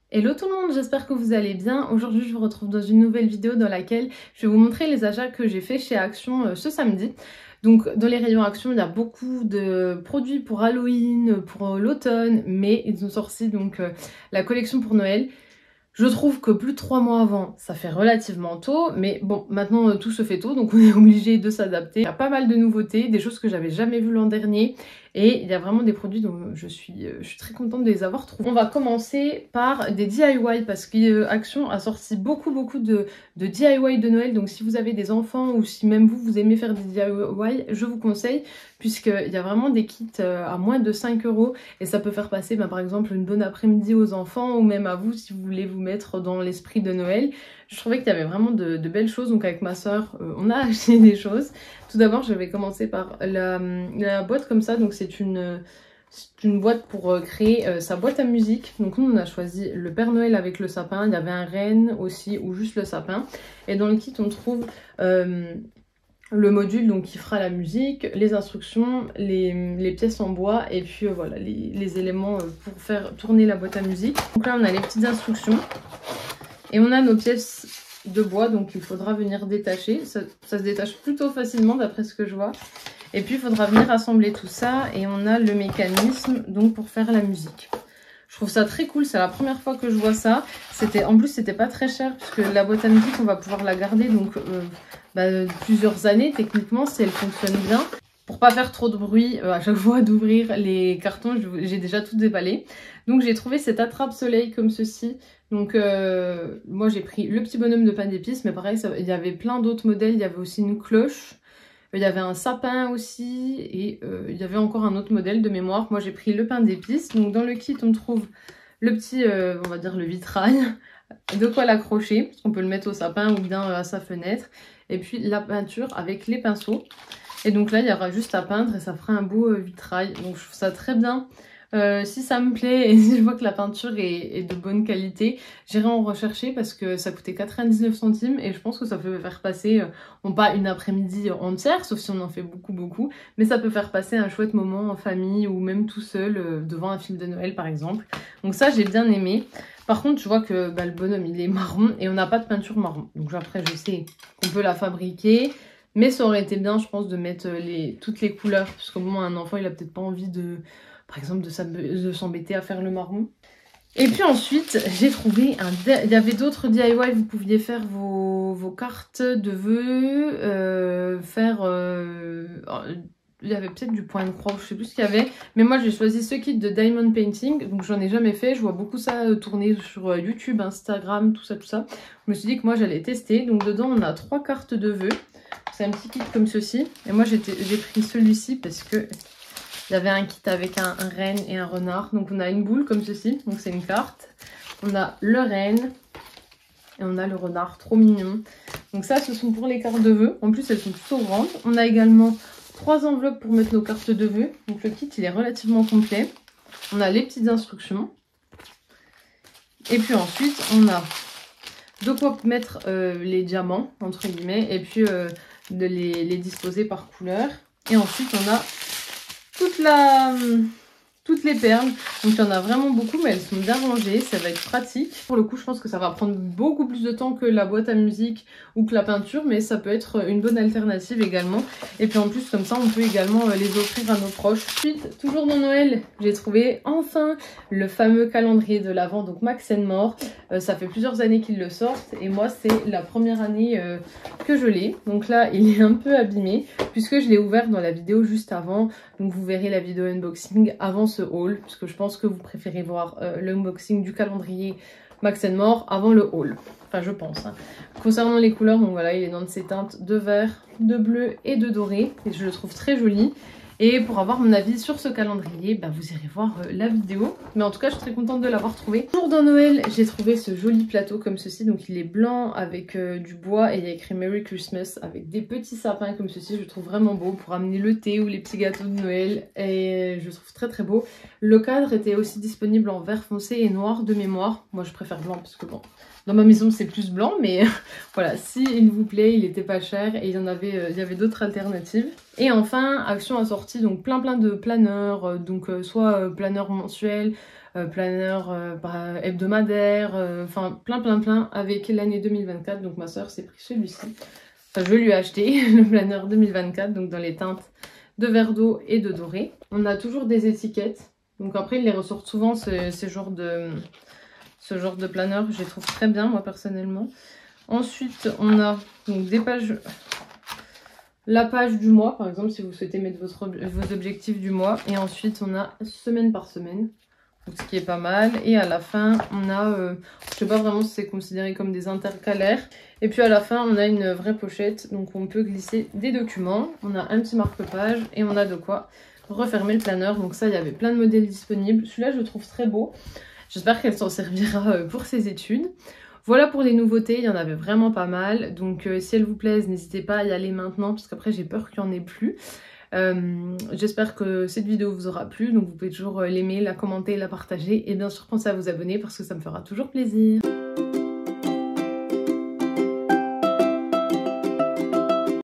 Hello tout le monde, j'espère que vous allez bien. Aujourd'hui je vous retrouve dans une nouvelle vidéo dans laquelle je vais vous montrer les achats que j'ai fait chez Action ce samedi. Donc dans les rayons Action il y a beaucoup de produits pour Halloween, pour l'automne, mais ils ont sorti donc la collection pour Noël. Je trouve que plus de 3 mois avant, ça fait relativement tôt, mais bon, maintenant tout se fait tôt, donc on est obligé de s'adapter. Il y a pas mal de nouveautés, des choses que j'avais jamais vues l'an dernier, et il y a vraiment des produits dont je suis très contente de les avoir trouvés. On va commencer par des DIY, parce qu'Action a sorti beaucoup de DIY de Noël, donc si vous avez des enfants, ou si même vous aimez faire des DIY, je vous conseille, puisqu'il y a vraiment des kits à moins de 5 €, et ça peut faire passer par exemple une bonne après-midi aux enfants, ou même à vous si vous voulez vous mettre dans l'esprit de Noël. Je trouvais qu'il y avait vraiment de belles choses, donc avec ma soeur on a acheté des choses. Tout d'abord je vais commencer par la boîte comme ça, donc c'est une boîte pour créer sa boîte à musique. Donc nous on a choisi le Père Noël avec le sapin, il y avait un renne aussi ou juste le sapin. Et dans le kit on trouve le module donc qui fera la musique, les instructions, les pièces en bois et puis voilà les éléments pour faire tourner la boîte à musique. Donc là on a les petites instructions et on a nos pièces de bois, donc il faudra venir détacher. Ça se détache plutôt facilement d'après ce que je vois. Et puis il faudra venir assembler tout ça et on a le mécanisme donc pour faire la musique. Je trouve ça très cool, c'est la première fois que je vois ça. En plus c'était pas très cher puisque la boîte à musique on va pouvoir la garder donc plusieurs années techniquement si elle fonctionne bien. Pour pas faire trop de bruit à chaque fois d'ouvrir les cartons, j'ai déjà tout déballé. Donc j'ai trouvé cet attrape-soleil comme ceci. Donc moi j'ai pris le petit bonhomme de pain d'épices, mais pareil il y avait plein d'autres modèles, il y avait aussi une cloche. Il y avait un sapin aussi et il y avait encore un autre modèle de mémoire. Moi j'ai pris le pain d'épices. Donc dans le kit on trouve le petit, on va dire le vitrail, de quoi l'accrocher, parce qu'on peut le mettre au sapin ou bien à sa fenêtre. Et puis la peinture avec les pinceaux. Et donc là il y aura juste à peindre et ça fera un beau vitrail. Donc je trouve ça très bien. Si ça me plaît et si je vois que la peinture est de bonne qualité, j'irai en rechercher parce que ça coûtait 99 centimes et je pense que ça peut faire passer, bon pas une après-midi entière, sauf si on en fait beaucoup, mais ça peut faire passer un chouette moment en famille ou même tout seul devant un film de Noël par exemple. Donc ça j'ai bien aimé. Par contre je vois que le bonhomme il est marron et on n'a pas de peinture marron. Donc après je sais qu'on peut la fabriquer. Mais ça aurait été bien, je pense, de mettre toutes les couleurs, parce qu'au moins un enfant, il a peut-être pas envie par exemple, de s'embêter à faire le marron. Et puis ensuite, j'ai trouvé il y avait d'autres DIY, vous pouviez faire vos cartes de vœux, il y avait peut-être du point de croix, je sais plus ce qu'il y avait. Mais moi, j'ai choisi ce kit de Diamond Painting, donc j'en ai jamais fait. Je vois beaucoup ça tourner sur YouTube, Instagram, tout ça. Je me suis dit que moi, j'allais tester. Donc dedans, on a 3 cartes de vœux. C'est un petit kit comme ceci. Et moi, j'ai pris celui-ci parce que il y avait un kit avec un renne et un renard. Donc on a une boule comme ceci, donc c'est une carte. On a le renne et on a le renard, trop mignon. Donc ça, ce sont pour les cartes de vœux. En plus, elles sont plutôt grandes. On a également 3 enveloppes pour mettre nos cartes de vœux. Donc le kit, il est relativement complet. On a les petites instructions. Et puis ensuite, on a de quoi mettre les diamants, entre guillemets, et puis de les disposer par couleur. Et ensuite, on a toutes les perles. Donc il y en a vraiment beaucoup, mais elles sont bien rangées, ça va être pratique. Pour le coup, je pense que ça va prendre beaucoup plus de temps que la boîte à musique ou que la peinture, mais ça peut être une bonne alternative également. Et puis en plus, comme ça, on peut également les offrir à nos proches. Ensuite, toujours dans Noël, j'ai trouvé enfin le fameux calendrier de l'Avent, donc Max & More. Ça fait plusieurs années qu'ils le sortent et moi, c'est la première année que je l'ai. Donc là, il est un peu abîmé puisque je l'ai ouvert dans la vidéo juste avant. Donc vous verrez la vidéo unboxing avant ce haul, parce que je pense que vous préférez voir l'unboxing du calendrier Max & More avant le haul. Enfin je pense. Hein. Concernant les couleurs, donc voilà, il est dans ces teintes de vert, de bleu et de doré. Et je le trouve très joli. Et pour avoir mon avis sur ce calendrier, vous irez voir la vidéo. Mais en tout cas, je suis très contente de l'avoir trouvé. Toujours dans Noël, j'ai trouvé ce joli plateau comme ceci. Donc il est blanc avec du bois et il y a écrit Merry Christmas avec des petits sapins comme ceci. Je le trouve vraiment beau pour amener le thé ou les petits gâteaux de Noël. Et je le trouve très beau. Le cadre était aussi disponible en vert foncé et noir de mémoire. Moi, je préfère blanc parce que bon... Dans ma maison, c'est plus blanc, mais voilà, si il vous plaît, il était pas cher et il y avait d'autres alternatives. Et enfin, Action a sorti donc plein de planeurs, donc soit planeurs mensuels, planeur hebdomadaire, enfin plein avec l'année 2024. Donc ma soeur s'est pris celui-ci. Enfin, je lui ai acheté le planeur 2024, donc dans les teintes de vert d'eau et de doré. On a toujours des étiquettes. Donc après, ils les ressortent souvent, ce genre de planeur. Je les trouve très bien, moi, personnellement. Ensuite, on a donc des pages... La page du mois, par exemple, si vous souhaitez mettre vos objectifs du mois. Et ensuite, on a semaine par semaine. Donc, ce qui est pas mal. Et à la fin, on a... je sais pas vraiment si c'est considéré comme des intercalaires. Et puis à la fin, on a une vraie pochette. Donc, on peut glisser des documents. On a un petit marque-page. Et on a de quoi refermer le planeur. Donc ça, il y avait plein de modèles disponibles. Celui-là, je le trouve très beau. J'espère qu'elle s'en servira pour ses études. Voilà pour les nouveautés, il y en avait vraiment pas mal. Donc si elles vous plaisent, n'hésitez pas à y aller maintenant, parce qu'après j'ai peur qu'il n'y en ait plus. J'espère que cette vidéo vous aura plu. Donc vous pouvez toujours l'aimer, la commenter, la partager. Et bien sûr, pensez à vous abonner parce que ça me fera toujours plaisir.